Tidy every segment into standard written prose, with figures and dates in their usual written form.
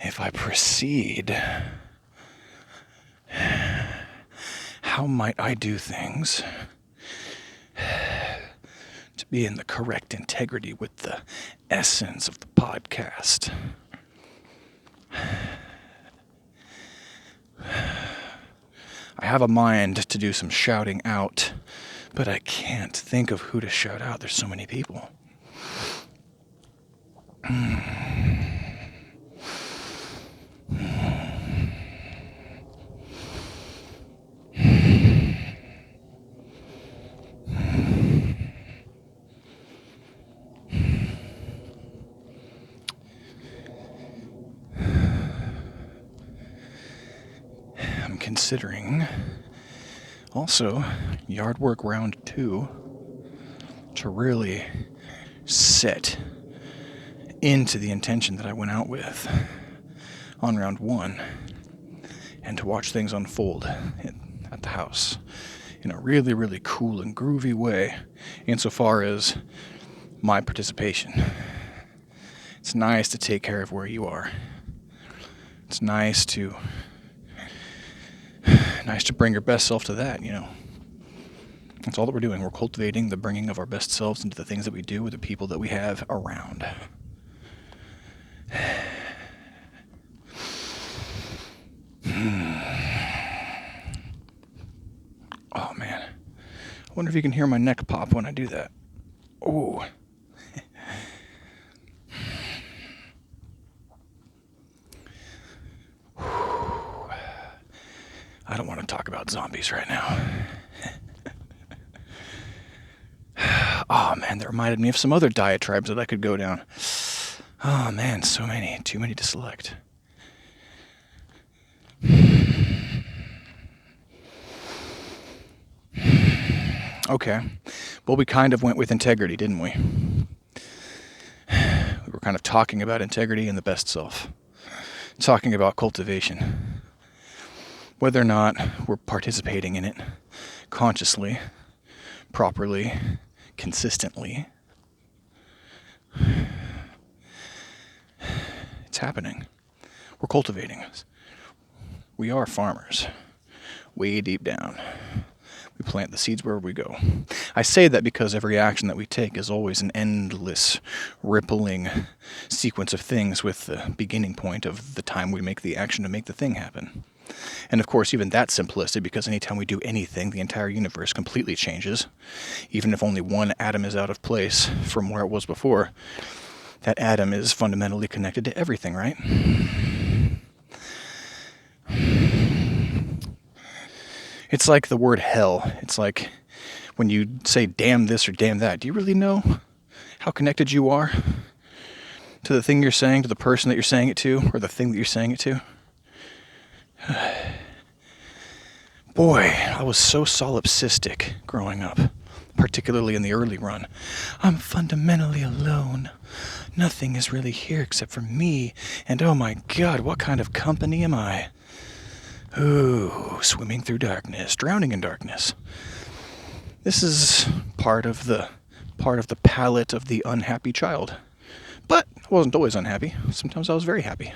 if I proceed, how might I do things to be in the correct integrity with the essence of the podcast? I have a mind to do some shouting out, but I can't think of who to shout out. There's so many people. I'm considering also yard work round 2 to really set into the intention that I went out with on round 1 and to watch things unfold at the house in a really, really cool and groovy way insofar as my participation. It's nice to take care of where you are. It's nice to bring your best self to that, you know. That's all that we're doing. We're cultivating the bringing of our best selves into the things that we do with the people that we have around. Oh, man. I wonder if you can hear my neck pop when I do that. Oh. I don't want to talk about zombies right now. Oh, man, that reminded me of some other diatribes that I could go down. Oh, man, so many. Too many to select. Okay. Well, we kind of went with integrity, didn't we? We were kind of talking about integrity and the best self. Talking about cultivation. Whether or not we're participating in it consciously, properly, consistently. It's happening. We're cultivating. We are farmers. Way deep down. We plant the seeds wherever we go. I say that because every action that we take is always an endless, rippling sequence of things with the beginning point of the time we make the action to make the thing happen. And of course, even that's simplistic because anytime we do anything, the entire universe completely changes. Even if only one atom is out of place from where it was before, that atom is fundamentally connected to everything, right? It's like the word hell. It's like when you say damn this or damn that. Do you really know how connected you are to the thing you're saying, to the person that you're saying it to, or the thing that you're saying it to? Boy, I was so solipsistic growing up, particularly in the early run. I'm fundamentally alone. Nothing is really here except for me, and oh my God, what kind of company am I? Ooh, swimming through darkness, drowning in darkness. This is part of the palette of the unhappy child. But I wasn't always unhappy. Sometimes I was very happy.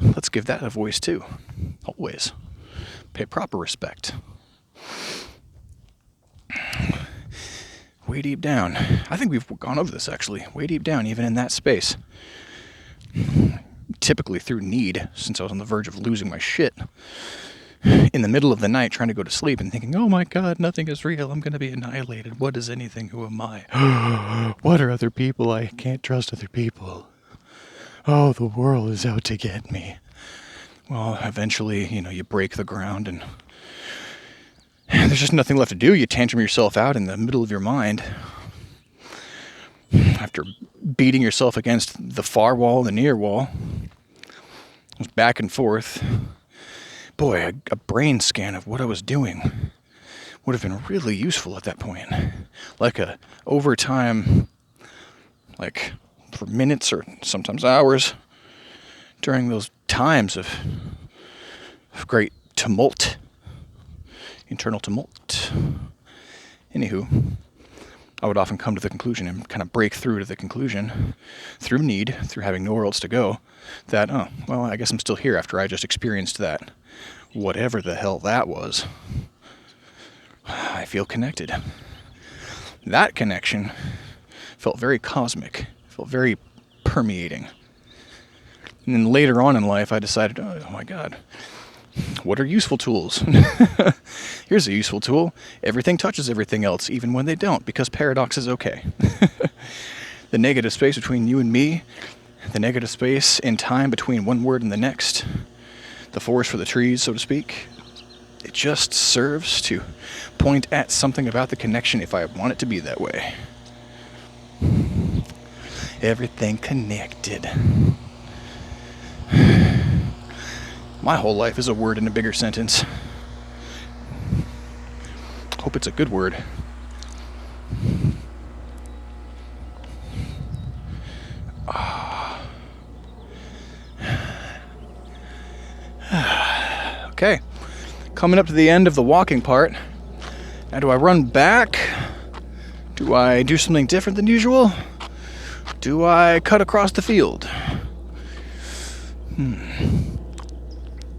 Let's give that a voice too. Always. Pay proper respect. Way deep down. I think we've gone over this actually. Way deep down, even in that space. Typically through need, since I was on the verge of losing my shit. In the middle of the night trying to go to sleep and thinking, oh my God, nothing is real. I'm going to be annihilated. What is anything? Who am I? What are other people? I can't trust other people. Oh, the world is out to get me. Well, eventually, you break the ground and there's just nothing left to do. You tantrum yourself out in the middle of your mind. After beating yourself against the far wall and the near wall, it was back and forth. Boy, a brain scan of what I was doing would have been really useful at that point. Like a overtime, like for minutes or sometimes hours during those times of great tumult, internal tumult. Anywho, I would often come to the conclusion and kind of break through to the conclusion through need, through having nowhere else to go, that, oh, well, I guess I'm still here after I just experienced that. Whatever the hell that was. I feel connected. That connection felt very cosmic, felt very permeating. And then later on in life, I decided, oh my God, what are useful tools? Here's a useful tool. Everything touches everything else, even when they don't, because paradox is okay. The negative space between you and me, the negative space in time between one word and the next, the forest for the trees, so to speak, it just serves to point at something about the connection if I want it to be that way. Everything connected. My whole life is a word in a bigger sentence. Hope it's a good word. Okay, coming up to the end of the walking part. Now, do I run back? Do I do something different than usual? Do I cut across the field?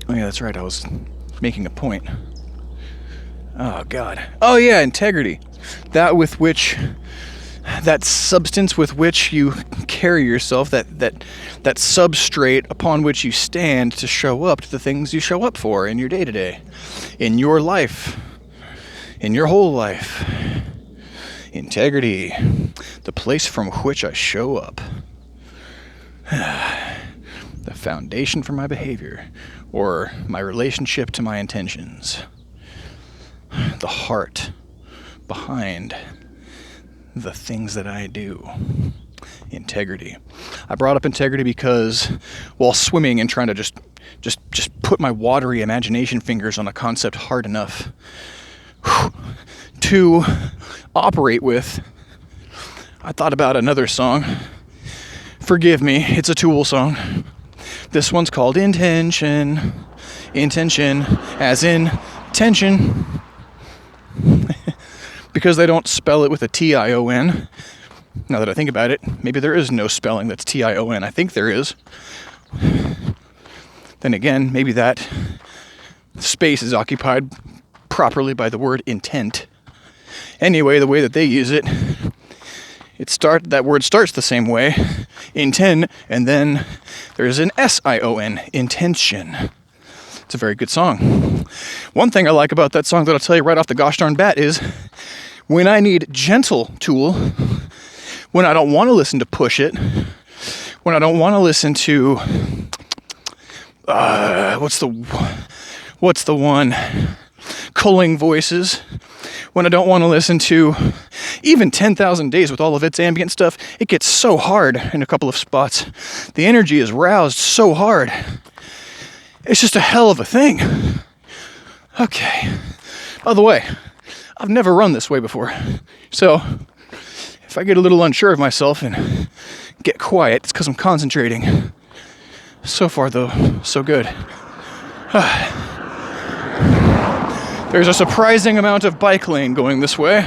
Oh yeah, that's right, I was making a point. Oh God. Oh yeah, integrity. That substance with which you carry yourself, that substrate upon which you stand to show up to the things you show up for in your day-to-day, in your life, in your whole life. Integrity, the place from which I show up. The foundation for my behavior, or my relationship to my intentions. The heart behind the things that I do. Integrity. I brought up integrity because while swimming and trying to just put my watery imagination fingers on a concept hard enough to operate with, I thought about another song. Forgive me, it's a Tool song. This one's called Intention. Intention, as in tension. Because they don't spell it with a T-I-O-N. Now that I think about it, maybe there is no spelling that's T-I-O-N. I think there is. Then again, maybe that space is occupied properly by the word intent. Anyway, the way that they use it, that word starts the same way, intent, and then there's an S-I-O-N, intention. It's a very good song. One thing I like about that song that I'll tell you right off the gosh darn bat is when I need gentle Tool, when I don't want to listen to Push It, when I don't want to listen to what's the one? Culling Voices. When I don't want to listen to even 10,000 Days with all of its ambient stuff, it gets so hard in a couple of spots. The energy is roused so hard. It's just a hell of a thing. Okay. By the way, I've never run this way before. So, if I get a little unsure of myself and get quiet, it's because I'm concentrating. So far, though, so good. There's a surprising amount of bike lane going this way.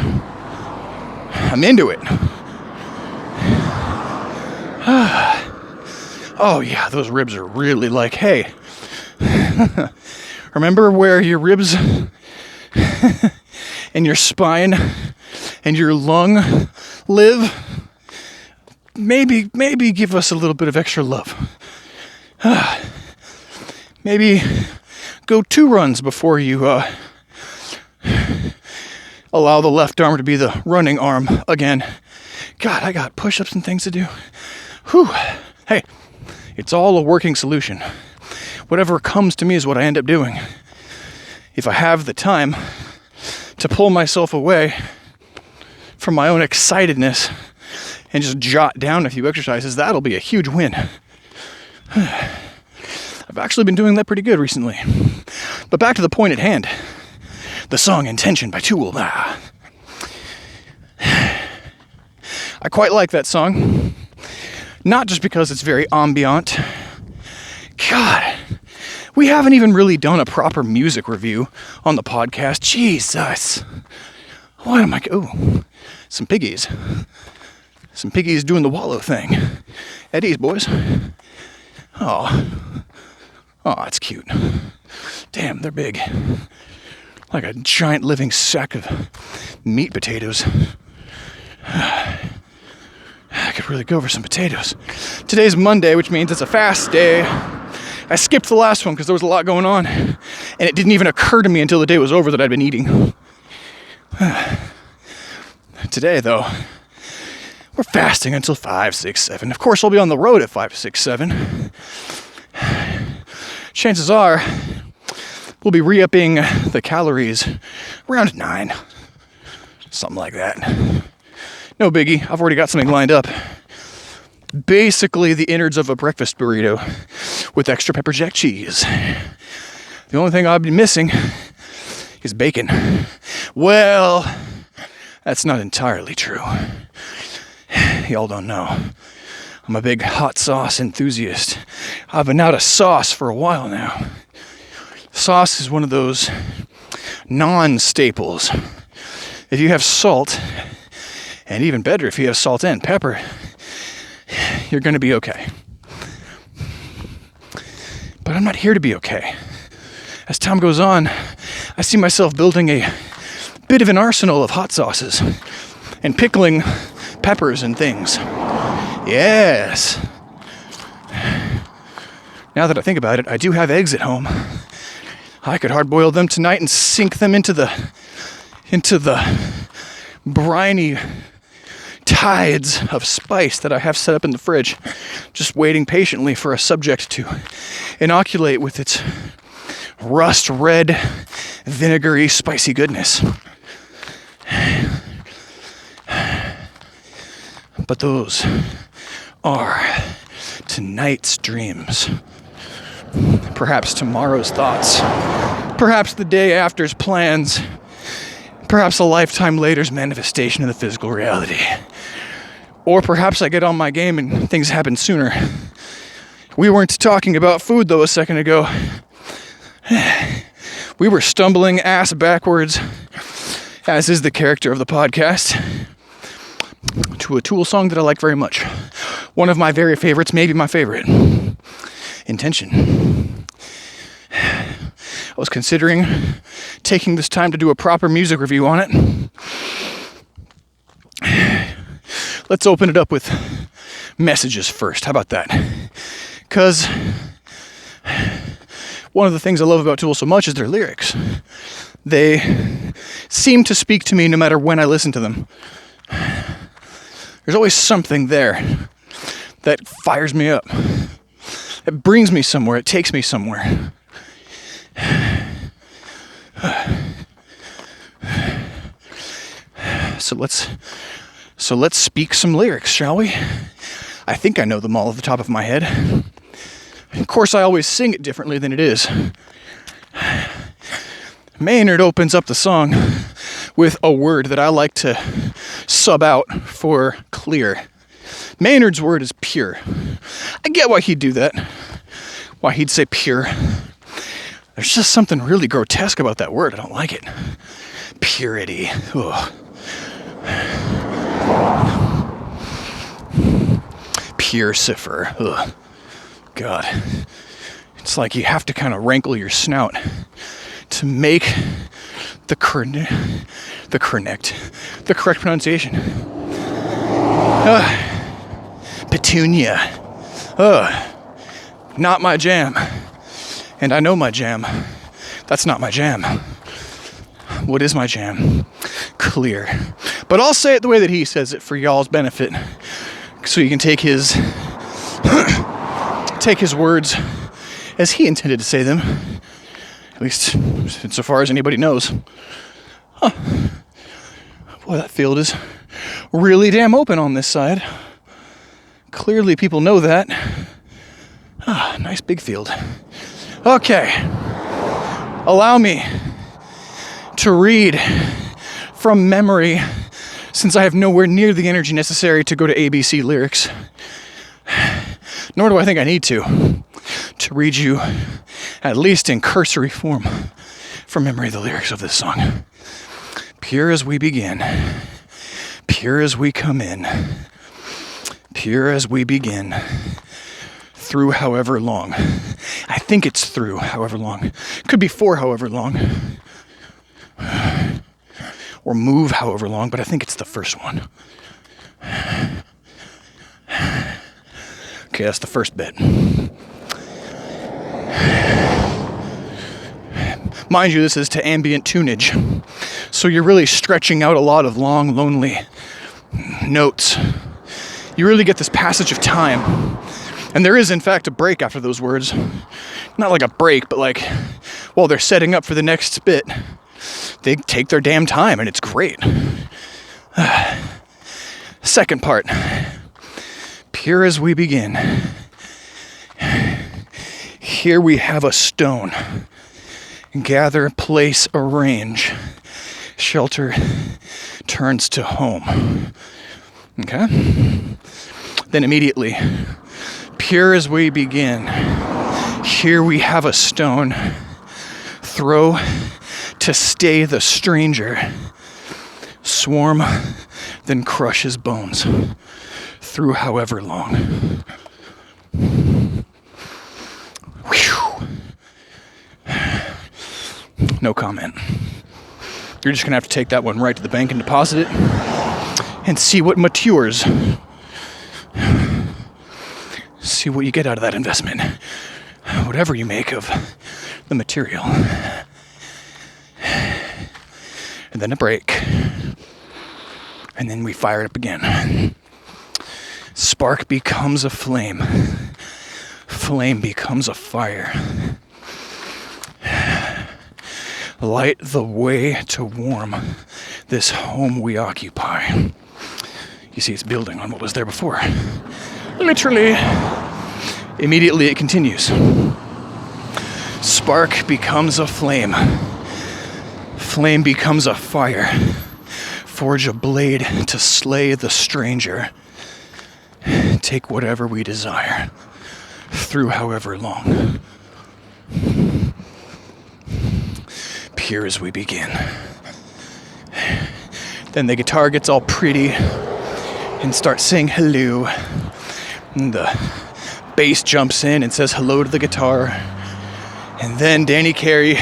I'm into it. Oh yeah, those ribs are really like, hey, remember where your ribs and your spine and your lung live? Maybe give us a little bit of extra love. Maybe go 2 runs before you allow the left arm to be the running arm again. God, I got push-ups and things to do. Whew. Hey, it's all a working solution. Whatever comes to me is what I end up doing. If I have the time to pull myself away from my own excitedness and just jot down a few exercises, that'll be a huge win. I've actually been doing that pretty good recently. But back to the point at hand. The song Intention by Tool. I quite like that song. Not just because it's very ambient. God, we haven't even really done a proper music review on the podcast. Jesus. What am I... Ooh, some piggies. Some piggies doing the wallow thing. Eddie's, boys. Oh, that's cute. Damn, they're big. Like a giant living sack of meat potatoes. I could really go for some potatoes. Today's Monday, which means it's a fast day. I skipped the last one because there was a lot going on, and it didn't even occur to me until the day was over that I'd been eating. Today, though, we're fasting until 5, 6, 7. Of course, I'll be on the road at 5, 6, 7. Chances are we'll be re-upping the calories around 9. Something like that. No biggie. I've already got something lined up. Basically the innards of a breakfast burrito with extra pepper jack cheese. The only thing I'll be missing is bacon. Well, that's not entirely true. Y'all don't know. I'm a big hot sauce enthusiast. I've been out of sauce for a while now. Sauce is one of those non-staples. If you have salt, and even better if you have salt and pepper, you're going to be okay. But I'm not here to be okay. As time goes on, I see myself building a bit of an arsenal of hot sauces and pickling peppers and things. Yes. Now that I think about it, I do have eggs at home. I could hard boil them tonight and sink them into the briny tides of spice that I have set up in the fridge, just waiting patiently for a subject to inoculate with its rust red, vinegary, spicy goodness. But those are tonight's dreams. Perhaps tomorrow's thoughts. Perhaps the day after's plans. Perhaps a lifetime later's manifestation of the physical reality. Or perhaps I get on my game and things happen sooner. We weren't talking about food, though, a second ago. We were stumbling ass backwards, as is the character of the podcast, to a Tool song that I like very much. One of my very favorites, maybe my favorite. Intention. I was considering taking this time to do a proper music review on it. Let's open it up with messages first. How about that? Because one of the things I love about Tool so much is their lyrics. They seem to speak to me no matter when I listen to them. There's always something there that fires me up. It brings me somewhere. It takes me somewhere. So let's speak some lyrics, shall we? I think I know them all off the top of my head. Of course, I always sing it differently than it is. Maynard opens up the song with a word that I like to sub out for clear. Maynard's word is pure. I get why he'd do that. Why he'd say pure. There's just something really grotesque about that word. I don't like it. Purity. Ugh. Pure cipher. Ugh. God. It's like you have to kind of rankle your snout to make the correct pronunciation. Petunia. Not my jam. And I know my jam. That's not my jam. What is my jam? Clear. But I'll say it the way that he says it for y'all's benefit. So you can take his words as he intended to say them. At least insofar as anybody knows. Huh. Boy, that field is really damn open on this side. Clearly people know that. Nice big field. Okay. Allow me to read from memory, since I have nowhere near the energy necessary to go to ABC lyrics. Nor do I think I need to read you, at least in cursory form, from memory, the lyrics of this song. Pure as we begin, pure as we come in, pure as we begin, through however long. I think it's through however long. Could be for however long. Or move however long, but I think it's the first one. Okay, that's the first bit. Mind you, this is to ambient tunage. So you're really stretching out a lot of long, lonely notes. You really get this passage of time. And there is, in fact, a break after those words. Not like a break, but like, while they're setting up for the next bit, they take their damn time, and it's great. Second part. Pure as we begin. Here we have a stone. Gather, place, arrange. Shelter turns to home. Okay? Then immediately, pure as we begin. Here we have a stone. Throw to stay the stranger. Swarm, then crush his bones. Through however long. No comment. You're just going to have to take that one right to the bank and deposit it and see what matures. See what you get out of that investment. Whatever you make of the material. And then a break. And then we fire it up again. Spark becomes a flame. Flame becomes a fire. Light the way to warm this home we occupy. You see, it's building on what was there before. Literally. Immediately it continues. Spark becomes a flame. Flame becomes a fire. Forge a blade to slay the stranger. Take whatever we desire. Through however long. Pure as we begin. Then the guitar gets all pretty and starts saying hello. And the bass jumps in and says hello to the guitar. And then Danny Carey,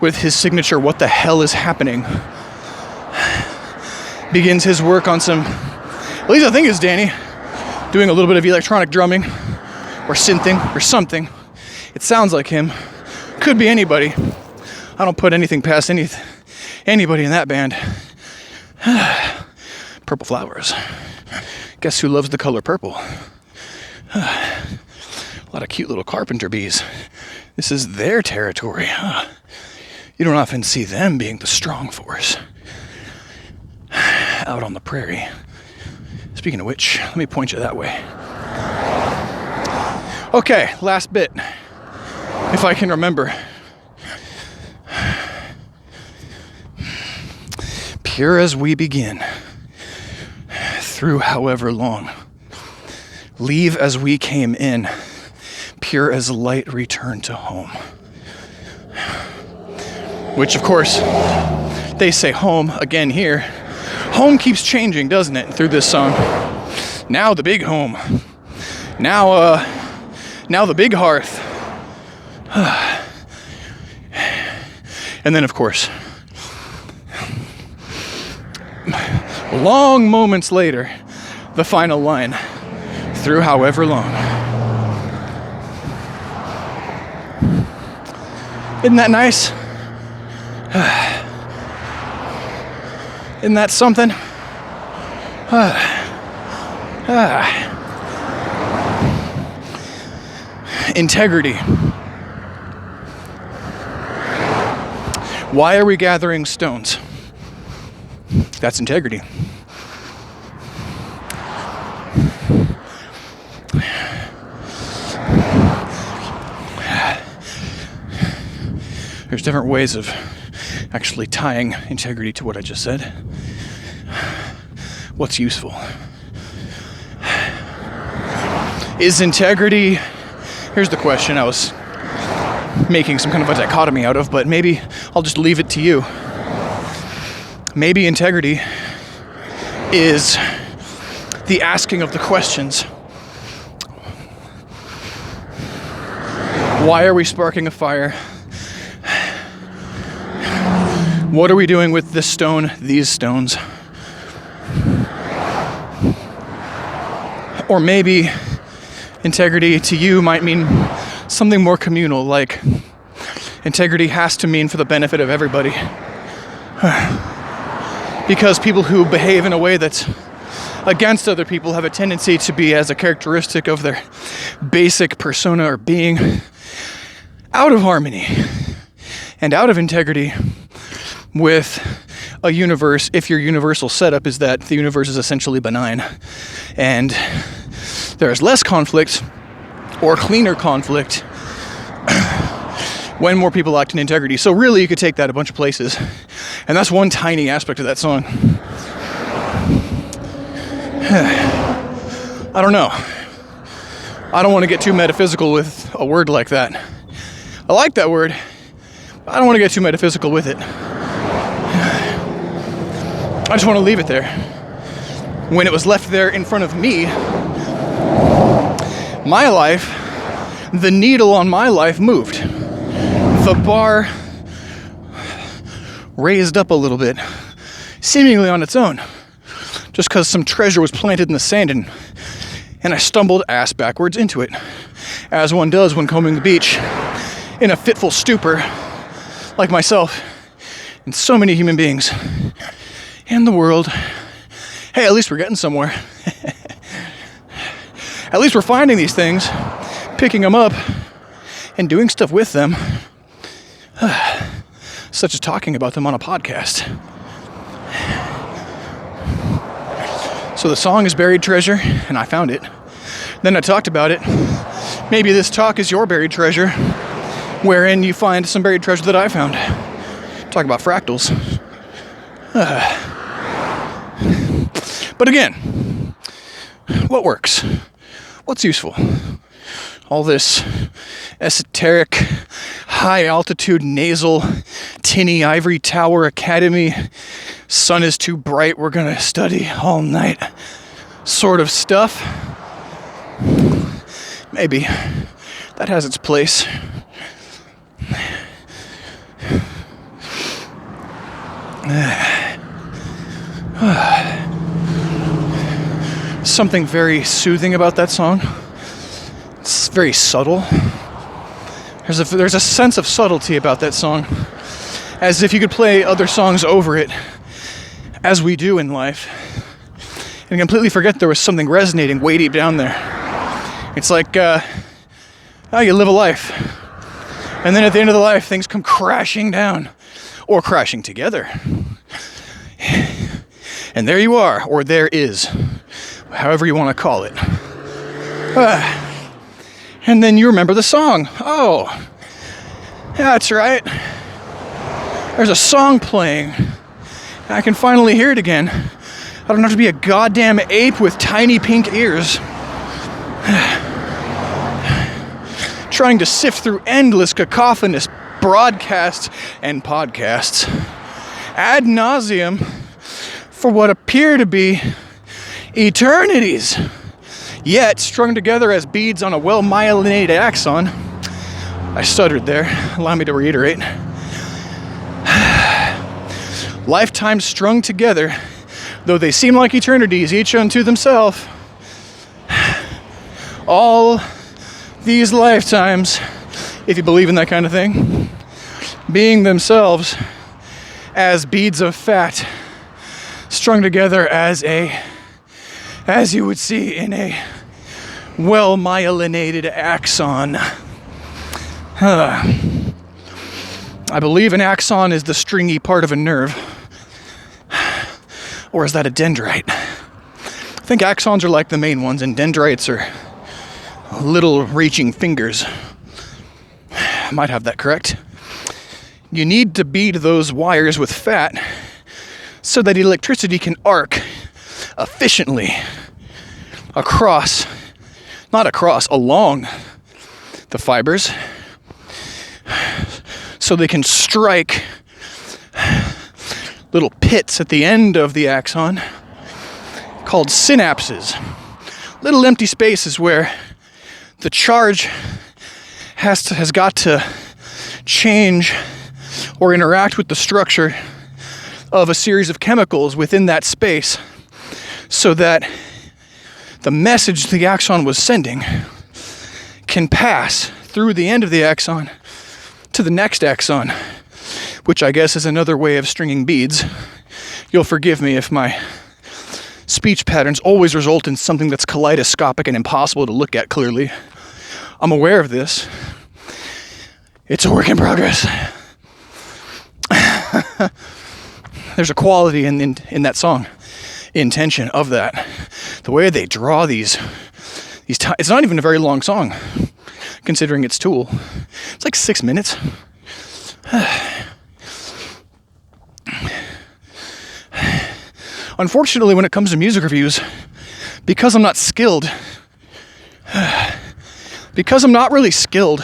with his signature "What the hell is happening?" begins his work on some, at least I think it's Danny, doing a little bit of electronic drumming or synthing or something. It sounds like him. Could be anybody. I don't put anything past anybody in that band. Purple Flowers. Guess who loves the color purple? A lot of cute little carpenter bees. This is their territory. You don't often see them being the strong force out on the prairie. Speaking of which, let me point you that way. Okay, last bit. If I can remember. Pure as we begin, through however long. Leave as we came in, pure as light return to home. Which, of course, they say home again here. Home keeps changing, doesn't it, through this song? Now the big home. Now the big hearth. And then, of course, long moments later, the final line, through however long. Isn't that nice? Isn't that something? Integrity. Why are we gathering stones? That's integrity. There's different ways of actually tying integrity to what I just said. What's useful? Is integrity... Here's the question I was making some kind of a dichotomy out of, but maybe I'll just leave it to you. Maybe integrity is the asking of the questions. Why are we sparking a fire? What are we doing with this stone, these stones? Or maybe integrity to you might mean something more communal, like integrity has to mean for the benefit of everybody. Because people who behave in a way that's against other people have a tendency to be, as a characteristic of their basic persona or being, out of harmony and out of integrity with a universe, if your universal setup is that the universe is essentially benign and there is less conflict or cleaner conflict when more people act in integrity. So really you could take that a bunch of places, and that's one tiny aspect of that song. I don't know. I don't want to get too metaphysical with a word like that. I like that word, but I don't want to get too metaphysical with it. I just want to leave it there. When it was left there in front of me, my life, the needle on my life moved. The bar raised up a little bit, seemingly on its own, just because some treasure was planted in the sand, and I stumbled ass backwards into it, as one does when combing the beach in a fitful stupor, like myself and so many human beings in the world. Hey, at least we're getting somewhere. At least we're finding these things, picking them up, and doing stuff with them, such as talking about them on a podcast. So the song is Buried Treasure, and I found it. Then I talked about it. Maybe this talk is your buried treasure, wherein you find some buried treasure that I found. Talk about fractals. But again, what works? What's useful? All this esoteric, high-altitude, nasal, tinny ivory tower academy, sun is too bright, we're gonna study all night sort of stuff. Maybe that has its place. Something very soothing about that song. It's very subtle. There's a sense of subtlety about that song, as if you could play other songs over it, as we do in life, and completely forget there was something resonating way deep down there. It's like, you live a life, and then at the end of the life, things come crashing down, or crashing together. And there you are, or there is, however you want to call it. And then you remember the song. Oh, yeah, that's right. There's a song playing. I can finally hear it again. I don't have to be a goddamn ape with tiny pink ears, trying to sift through endless cacophonous broadcasts and podcasts ad nauseum for what appear to be eternities, yet strung together as beads on a well-myelinated axon. I stuttered there. Allow me to reiterate. Lifetimes strung together, though they seem like eternities, each unto themselves. All these lifetimes, if you believe in that kind of thing, being themselves as beads of fat strung together as you would see in a well-myelinated axon. I believe an axon is the stringy part of a nerve. Or is that a dendrite? I think axons are like the main ones, and dendrites are little reaching fingers. Might have that correct. You need to bead those wires with fat so that electricity can arc efficiently along the fibers, so they can strike little pits at the end of the axon called synapses. Little empty spaces where the charge has got to change or interact with the structure of a series of chemicals within that space so that the message the axon was sending can pass through the end of the axon to the next axon, which I guess is another way of stringing beads. You'll forgive me if my speech patterns always result in something that's kaleidoscopic and impossible to look at clearly. I'm aware of this. It's a work in progress. There's a quality in that song, intention of that. The way they draw these it's not even a very long song, considering it's Tool. It's like 6 minutes. Unfortunately, when it comes to music reviews, because I'm not skilled, because I'm not really skilled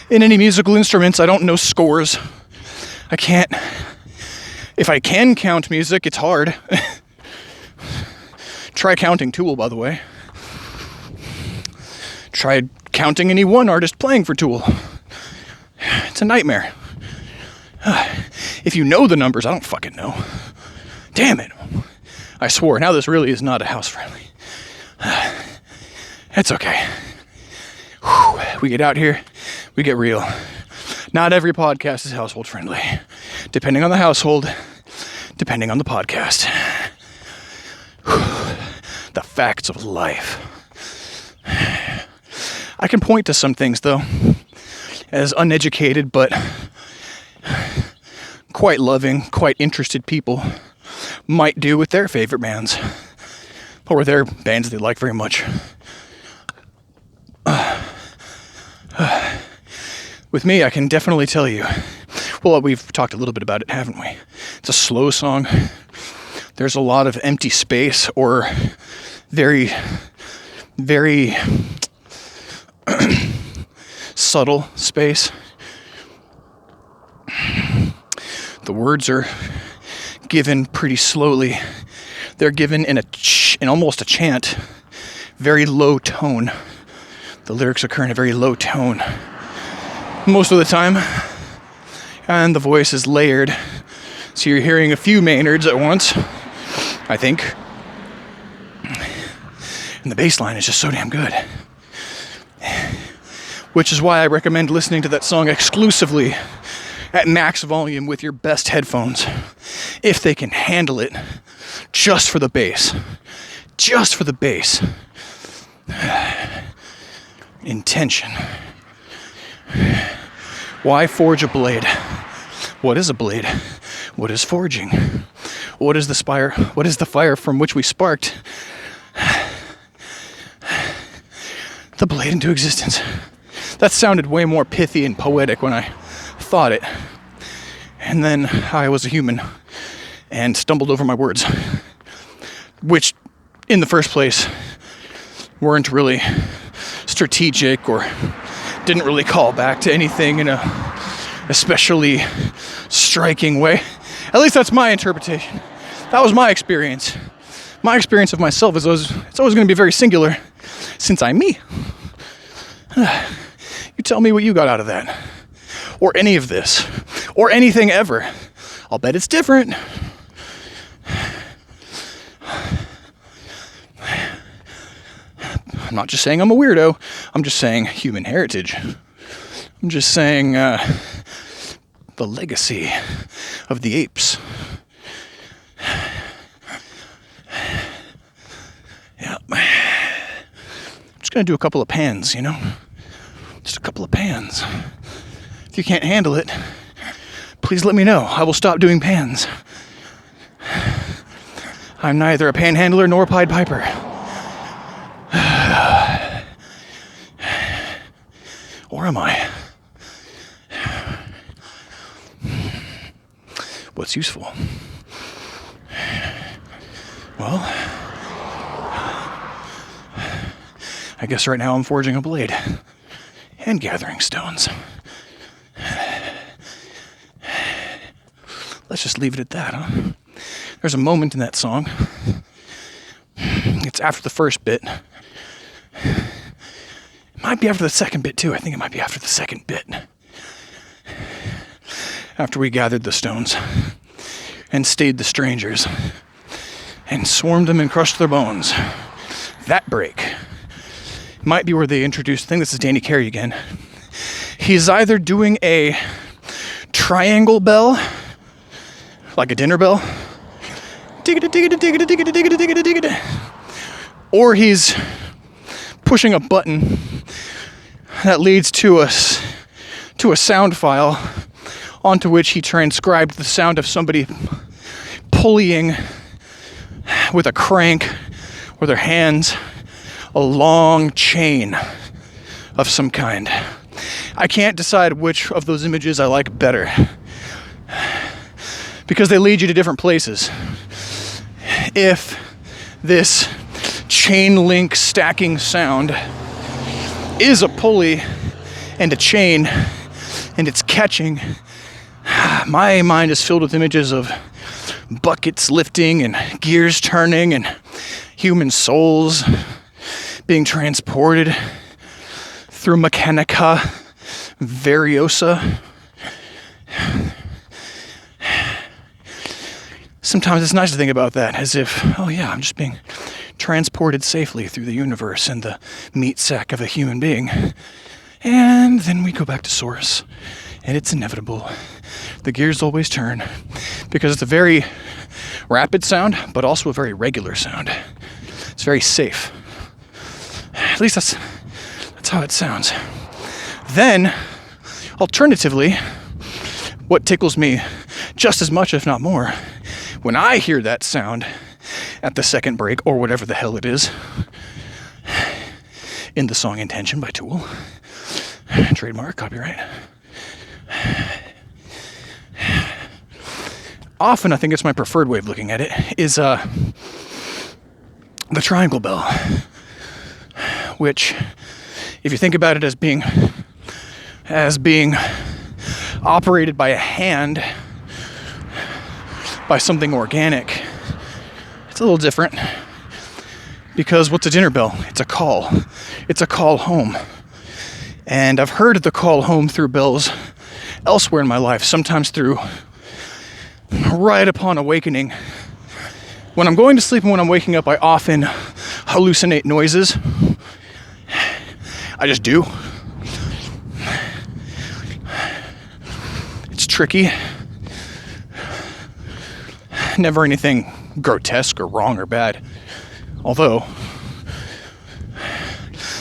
in any musical instruments, I don't know scores. I can't. If I can count music, it's hard. Try counting Tool, by the way. Try counting any one artist playing for Tool. It's a nightmare. If you know the numbers, I don't fucking know. Damn it. I swore, now this really is not a house friendly. It's okay. Whew. We get out here, we get real. Not every podcast is household friendly. Depending on the household, depending on the podcast. Whew. The facts of life. I can point to some things, though, as uneducated but quite loving, quite interested people might do with their favorite bands, or their bands they like very much. With me, I can definitely tell you, well, we've talked a little bit about it, haven't we? It's a slow song. There's a lot of empty space, or very, very subtle space. The words are given pretty slowly. They're given in almost a chant, very low tone. The lyrics occur in a very low tone most of the time, and the voice is layered, so you're hearing a few Maynards at once, I think. And the bass line is just so damn good. Which is why I recommend listening to that song exclusively at max volume with your best headphones, if they can handle it, just for the bass. Just for the bass. Intention. Why forge a blade? What is a blade? What is forging? What is the fire from which we sparked the blade into existence? That sounded way more pithy and poetic when I thought it. And then I was a human and stumbled over my words, which in the first place weren't really strategic or didn't really call back to anything in a especially striking way. At least that's my interpretation. That was my experience. My experience of myself is it's always going to be very singular, since I'm me. You tell me what you got out of that, or any of this, or anything ever. I'll bet it's different. I'm not just saying I'm a weirdo. I'm just saying human heritage. I'm just saying the legacy of the apes. Yeah. I'm just going to do a couple of pans, you know? Just a couple of pans. If you can't handle it, please let me know. I will stop doing pans. I'm neither a panhandler nor a Pied Piper. Or am I? What's useful? Well, I guess right now I'm forging a blade and gathering stones. Let's just leave it at that, huh? There's a moment in that song. It's after the first bit. It might be after the second bit, too. I think it might be after the second bit. After we gathered the stones and stayed the strangers and swarmed them and crushed their bones. That break might be where they introduced, I think this is Danny Carey again. He's either doing a triangle bell, like a dinner bell, or he's pushing a button that leads to a sound file onto which he transcribed the sound of somebody pulleying with a crank or their hands a long chain of some kind. I can't decide which of those images I like better because they lead you to different places. If this chain link stacking sound is a pulley and a chain and it's catching, my mind is filled with images of buckets lifting and gears turning and human souls being transported through Mechanica Variosa. Sometimes it's nice to think about that as if, oh yeah, I'm just being transported safely through the universe in the meat sack of a human being. And then we go back to source, and it's inevitable. The gears always turn because it's a very rapid sound, but also a very regular sound. It's very safe. At least that's how it sounds. Then, alternatively, what tickles me just as much, if not more, when I hear that sound at the second break, or whatever the hell it is, in the song Intention by Tool, trademark, copyright. Often, I think it's my preferred way of looking at it, is the triangle bell, which, if you think about it as being operated by a hand, by something organic, it's a little different. Because what's a dinner bell? It's a call. It's a call home. And I've heard the call home through bells elsewhere in my life, sometimes through right upon awakening. When I'm going to sleep and when I'm waking up, I often hallucinate noises. I just do. It's tricky. Never anything grotesque or wrong or bad. Although,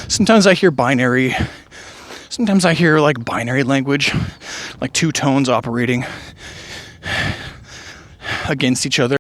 sometimes I hear binary language, like two tones operating against each other.